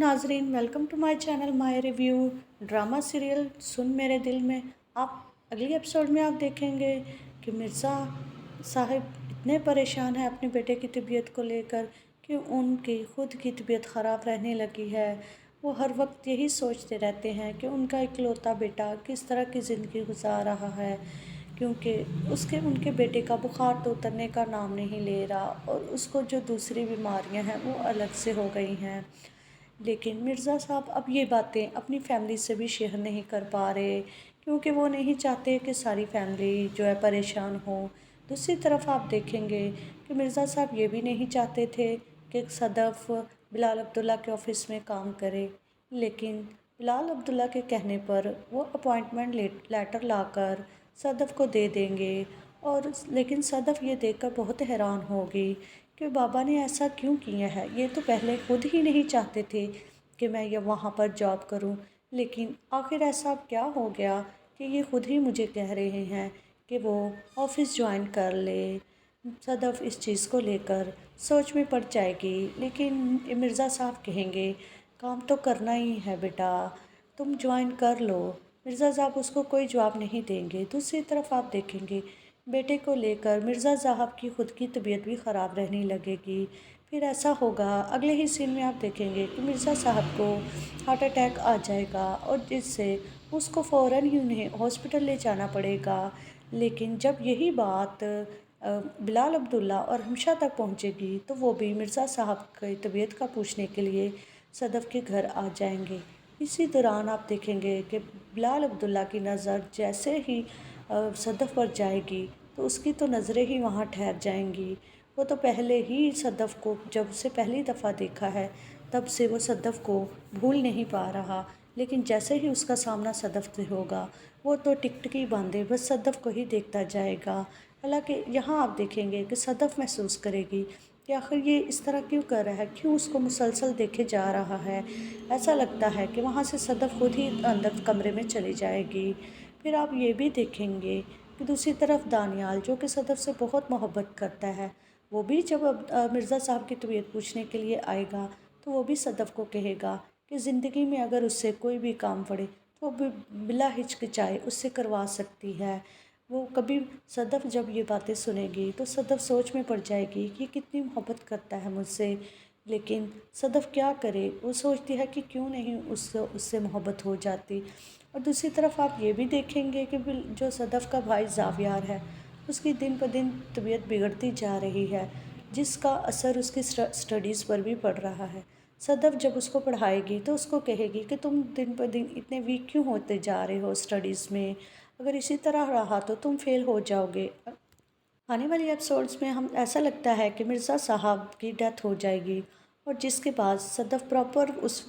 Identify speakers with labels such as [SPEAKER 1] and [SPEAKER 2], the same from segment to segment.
[SPEAKER 1] नाजरीन, welcome to my channel my review. Drama serial Sun Mere Dil में आप अगली एपिसोड में आप देखेंगे कि मिर्ज़ा साहिब इतने परेशान हैं अपने बेटे की तबीयत को लेकर कि उनकी खुद की तबीयत ख़राब रहने लगी है। वो हर वक्त यही सोचते रहते हैं कि उनका इकलौता बेटा किस तरह की ज़िंदगी गुजार रहा है, क्योंकि उनके बेटे का बुखार तो उतरने का नाम नहीं ले रहा और उसको जो दूसरी बीमारियां हैं वो अलग से हो गई हैं। लेकिन मिर्ज़ा साहब अब ये बातें अपनी फैमिली से भी शेयर नहीं कर पा रहे, क्योंकि वो नहीं चाहते कि सारी फैमिली जो है परेशान हो। दूसरी तरफ आप देखेंगे कि मिर्ज़ा साहब ये भी नहीं चाहते थे कि सदफ़ बिलाल अब्दुल्ला के ऑफ़िस में काम करे, लेकिन बिलाल अब्दुल्ला के कहने पर वो अपॉइंटमेंट लेटर लाकर सदफ़ को दे देंगे। और लेकिन सदफ़ ये देखकर बहुत हैरान होगी कि बाबा ने ऐसा क्यों किया है। ये तो पहले खुद ही नहीं चाहते थे कि मैं ये वहाँ पर जॉब करूँ, लेकिन आखिर ऐसा क्या हो गया कि ये खुद ही मुझे कह रहे हैं कि वो ऑफ़िस ज्वाइन कर ले। सदफ़ इस चीज़ को लेकर सोच में पड़ जाएगी, लेकिन मिर्ज़ा साहब कहेंगे काम तो करना ही है बेटा, तुम ज्वाइन कर लो। मिर्ज़ा साहब उसको कोई जवाब नहीं देंगे। दूसरी तरफ आप देखेंगे बेटे को लेकर मिर्ज़ा साहब की ख़ुद की तबीयत भी ख़राब रहने लगेगी। फिर ऐसा होगा अगले ही सीन में आप देखेंगे कि मिर्ज़ा साहब को हार्ट अटैक आ जाएगा और जिससे उसको फ़ौरन ही उन्हें हॉस्पिटल ले जाना पड़ेगा। लेकिन जब यही बात बिलाल अब्दुल्ला और हमशा तक पहुंचेगी तो वो भी मिर्ज़ा साहब की तबीयत का पूछने के लिए सदफ़ के घर आ जाएंगे। इसी दौरान आप देखेंगे कि बिलाल अब्दुल्ला की नज़र जैसे ही सदफ़ पर जाएगी तो उसकी तो नज़रें ही वहाँ ठहर जाएंगी। वो तो पहले ही सदफ़ को जब से पहली दफ़ा देखा है तब से वो सदफ़ को भूल नहीं पा रहा, लेकिन जैसे ही उसका सामना सदफ़ से होगा वो तो टिकटिकी बांधे बस सदफ़ को ही देखता जाएगा। हालांकि यहाँ आप देखेंगे कि सदफ़ महसूस करेगी कि आखिर ये इस तरह क्यों कर रहा है, क्यों उसको मुसलसल देखे जा रहा है। ऐसा लगता है कि वहाँ से सदफ़ खुद ही अंदर कमरे में चली जाएगी। फिर आप ये भी देखेंगे कि दूसरी तरफ दानियाल जो कि सदफ़ से बहुत मोहब्बत करता है, वो भी जब मिर्ज़ा साहब की तबीयत पूछने के लिए आएगा तो वो भी सदफ़ को कहेगा कि ज़िंदगी में अगर उससे कोई भी काम पड़े तो वो बिला हिचकिचाए उससे करवा सकती है। वो कभी सदफ़ जब ये बातें सुनेगी तो सदफ़ सोच में पड़ जाएगी कि कितनी मोहब्बत करता है मुझसे, लेकिन सदफ़ क्या करे, वो सोचती है कि क्यों नहीं उससे मोहब्बत हो जाती। और दूसरी तरफ आप ये भी देखेंगे कि जो सदफ़ का भाई ज़ावियार है उसकी दिन ब दिन तबीयत बिगड़ती जा रही है, जिसका असर उसकी स्टडीज़ पर भी पड़ रहा है। सदफ़ जब उसको पढ़ाएगी तो उसको कहेगी कि तुम दिन ब दिन इतने वीक क्यों होते जा रहे हो स्टडीज़ में, अगर इसी तरह रहा तो तुम फेल हो जाओगे। आने वाली एपिसोड्स में हम ऐसा लगता है कि मिर्ज़ा साहब की डेथ हो जाएगी और जिसके बाद सदफ़ प्रॉपर उस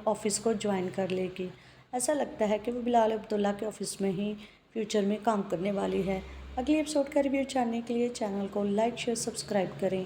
[SPEAKER 1] ऑफ़िस को ज्वाइन कर लेगी। ऐसा लगता है कि वो बिलाल अब्दुल्ला के ऑफ़िस में ही फ्यूचर में काम करने वाली है। अगली एपिसोड का रिव्यू जानने के लिए चैनल को लाइक शेयर सब्सक्राइब करें।